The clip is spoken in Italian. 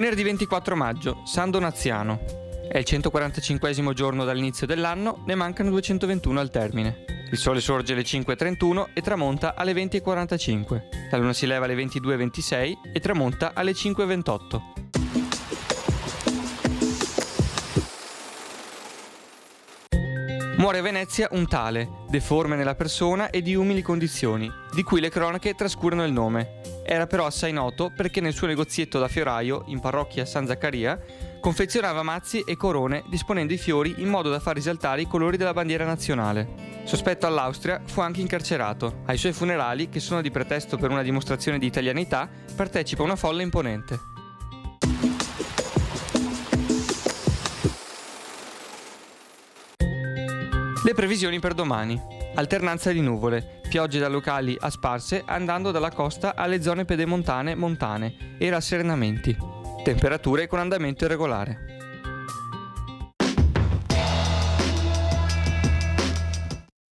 Venerdì 24 maggio, San Donaziano. È il 145esimo giorno dall'inizio dell'anno, ne mancano 221 al termine. Il sole sorge alle 5:31 e tramonta alle 20:45. La luna si leva alle 22:26 e tramonta alle 5:28. Muore a Venezia un tale, deforme nella persona e di umili condizioni, di cui le cronache trascurano il nome. Era però assai noto perché nel suo negozietto da fioraio, in parrocchia San Zaccaria, confezionava mazzi e corone disponendo i fiori in modo da far risaltare i colori della bandiera nazionale. Sospetto all'Austria, fu anche incarcerato. Ai suoi funerali, che sono di pretesto per una dimostrazione di italianità, partecipa una folla imponente. Le previsioni per domani. Alternanza di nuvole, piogge da locali a sparse andando dalla costa alle zone pedemontane montane e rasserenamenti. Temperature con andamento irregolare.